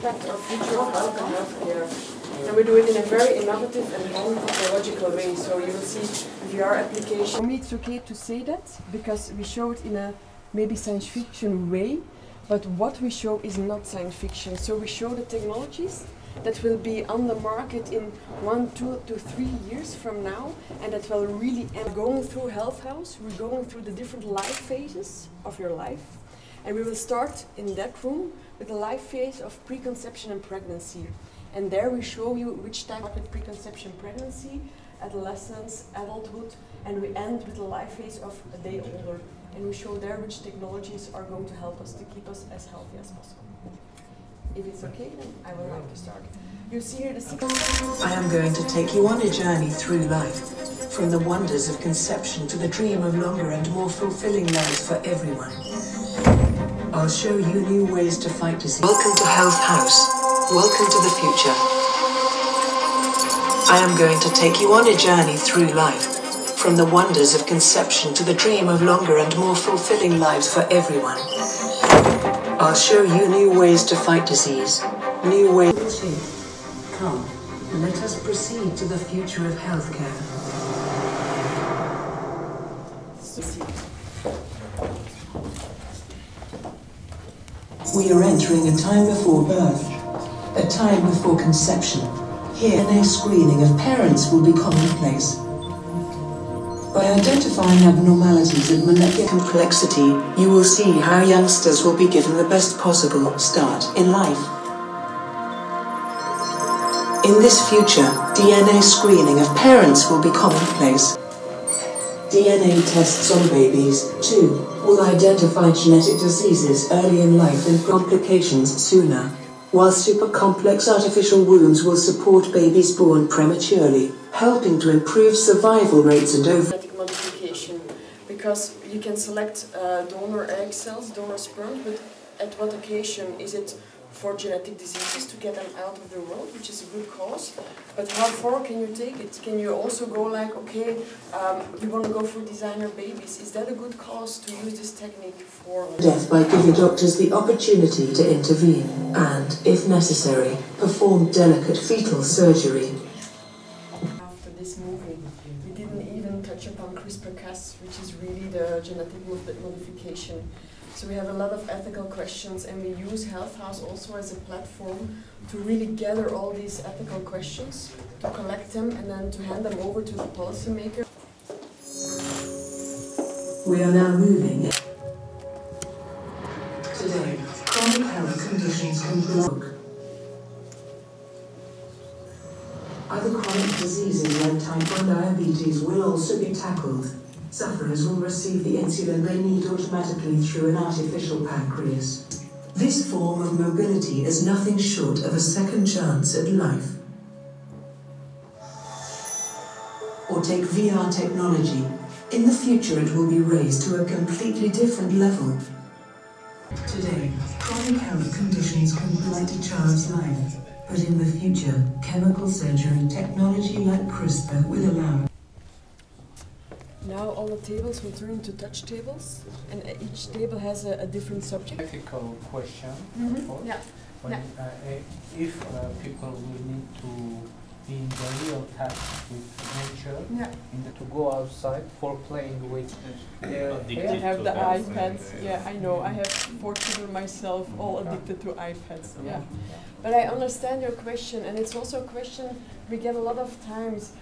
That's our future of health and healthcare. And we do it in a very innovative and non-technological way. So you will see VR application. For me it's okay to say that because we show it in a maybe science fiction way, but what we show is not science fiction. So we show the technologies that will be on the market in 1, 2 to 3 years from now, and that will really end. Going through Health House, we're going through the different life phases of your life, and we will start in that room with the life phase of preconception and pregnancy. And there we show you which type of preconception, pregnancy, adolescence, adulthood, and we end with the life phase of a day older. And we show there which technologies are going to help us to keep us as healthy as possible. If it's okay, then I would like to start. You see here the I am going to take you on a journey through life, from the wonders of conception to the dream of longer and more fulfilling lives for everyone. I'll show you new ways to fight disease. Welcome to Health House. Welcome to the future. I am going to take you on a journey through life, from the wonders of conception to the dream of longer and more fulfilling lives for everyone. I'll show you new ways to fight disease, new ways. Come, let us proceed to the future of healthcare. We are entering a time before birth, a time before conception. Here, DNA screening of parents will be commonplace. By identifying abnormalities of molecular complexity, you will see how youngsters will be given the best possible start in life. In this future, DNA screening of parents will be commonplace. DNA tests on babies, too, will identify genetic diseases early in life and complications sooner, while super complex artificial wombs will support babies born prematurely, helping to improve survival rates and genetic modification, because you can select donor egg cells, donor sperm, but at what occasion? Is it for genetic diseases to get them out of the world, which is a good cause, but how far can you take it? Can you also go like, okay, we want to go for designer babies? Is that a good cause to use this technique for death by giving doctors the opportunity to intervene and, if necessary, perform delicate fetal surgery? After this movie, we didn't even touch upon CRISPR-Cas, which is really the genetic modification. So we have a lot of ethical questions, and we use Health House also as a platform to really gather all these ethical questions, to collect them, and then to hand them over to the policymaker. We are now moving. Today, chronic health conditions can block. Other chronic diseases like type 1 diabetes will also be tackled. Sufferers will receive the insulin they need automatically through an artificial pancreas. This form of mobility is nothing short of a second chance at life. Or take VR technology. In the future it will be raised to a completely different level. Today, chronic health conditions can blight a child's life, but in the future, chemical surgery technology like CRISPR will allow. Now all the tables will turn into touch tables, and each table has a different subject. Ethical question, Mm-hmm. of course. Yeah. When, if people will need to be in the real touch with nature, to go outside for playing with I have the iPads. Yeah, I know. I have 4 children myself, all addicted to iPads. Yeah. But I understand your question, and it's also a question we get a lot of times,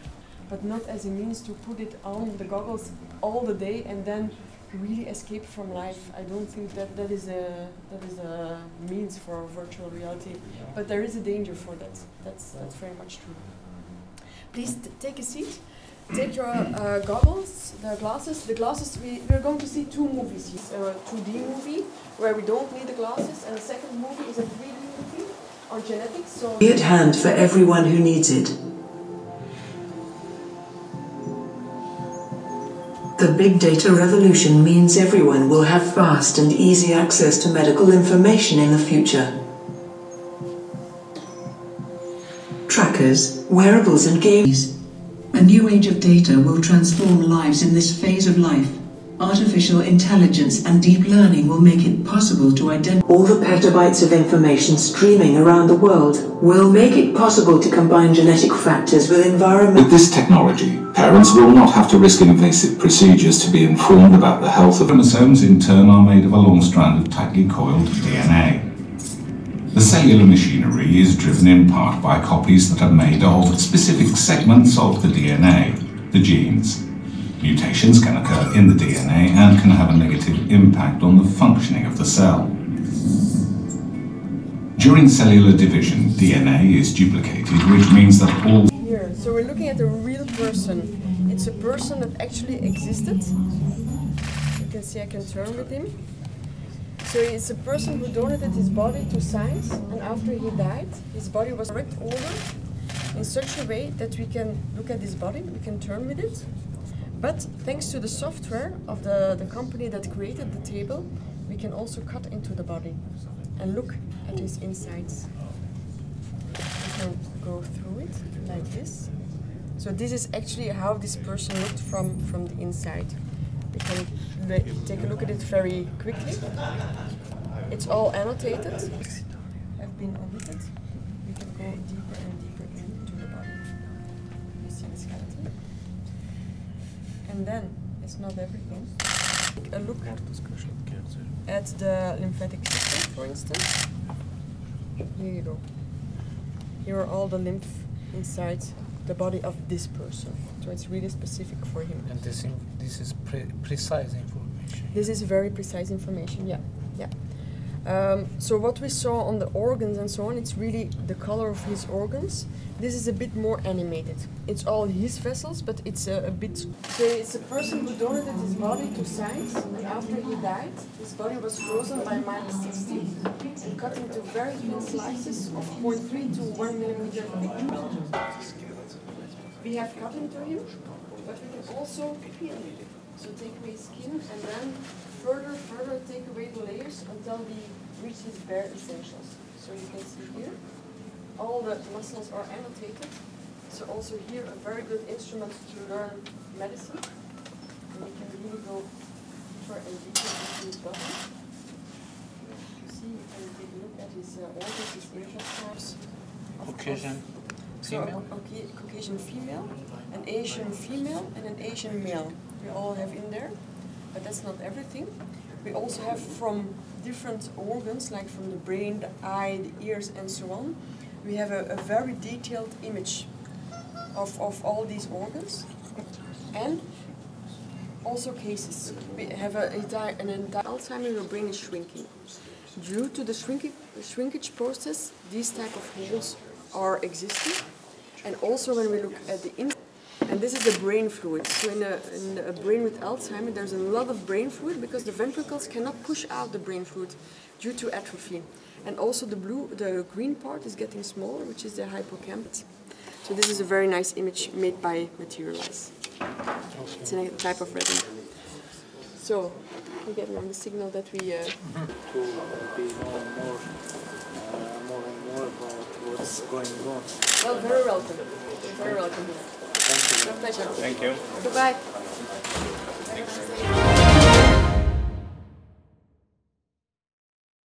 but not as a means to put it on the goggles all the day and then really escape from life. I don't think that is a means for virtual reality, but there is a danger for that. That's very much true. Please take a seat. Take your goggles, the glasses. The glasses. We're going to see 2 movies. A 2D movie where we don't need the glasses, and the second movie is a 3D movie on genetics. So be at hand for everyone who needs it. The big data revolution means everyone will have fast and easy access to medical information in the future. Trackers, wearables and games. A new age of data will transform lives in this phase of life. Artificial intelligence and deep learning will make it possible to identify all the petabytes of information streaming around the world, will make it possible to combine genetic factors with environment. With this technology, parents will not have to risk invasive procedures to be informed about the health of chromosomes. In turn are made of a long strand of tightly coiled DNA. The cellular machinery is driven in part by copies that are made of specific segments of the DNA, the genes. Mutations can occur in the DNA and can have a negative impact on the functioning of the cell. During cellular division, DNA is duplicated, which means that all... Here, so we're looking at a real person. It's a person that actually existed. You can see I can turn with him. So it's a person who donated his body to science, and after he died, his body was correct order in such a way that we can look at his body, we can turn with it. But thanks to the software of the company that created the table, we can also cut into the body and look at his insides. We can go through it like this. So this is actually how this person looked from the inside. We can take a look at it very quickly. It's all annotated. Have been omitted. We can go deeper and deeper into the body. You see the skeleton. And then, it's not everything. Take a look at the lymphatic system, for instance. Here you go. Here are all the lymph inside the body of this person. So it's really specific for him. And this is precise information. This is very precise information, yeah. So what we saw on the organs and so on, it's really the color of his organs. This is a bit more animated. It's all his vessels, but it's a bit... So it's a person who donated his body to science, and after he died, his body was frozen by -60 and cut into very thin slices of 0.3 to 1 millimeter thick. We have cut into him, but we can also peel him. So take away skin and then further take away the layers until we reach his bare essentials. So you can see here, all the muscles are annotated. So also here a very good instrument to learn medicine. And we can really go deeper and deeper into his body. You see, you can take a look at his organs, his intestines. Caucasian female? Okay, Caucasian female, an Asian female, and an Asian male. We all have in there, but that's not everything. We also have from different organs, like from the brain, the eye, the ears, and so on. We have a very detailed image of all these organs. And also cases. We have an entire Alzheimer, your brain is shrinking. Due to the shrinkage process, these type of holes are existing. And also when we look at the and this is the brain fluid. So in a brain with Alzheimer, there's a lot of brain fluid because the ventricles cannot push out the brain fluid due to atrophy. And also the green part is getting smaller, which is the hippocampus. So this is a very nice image made by Materialize. It's a type of retina. So we're getting on the signal that we... To be more and more about what's going on. Well, very welcome. You're very welcome. Thank you. My pleasure. Thank you. Goodbye. Thanks.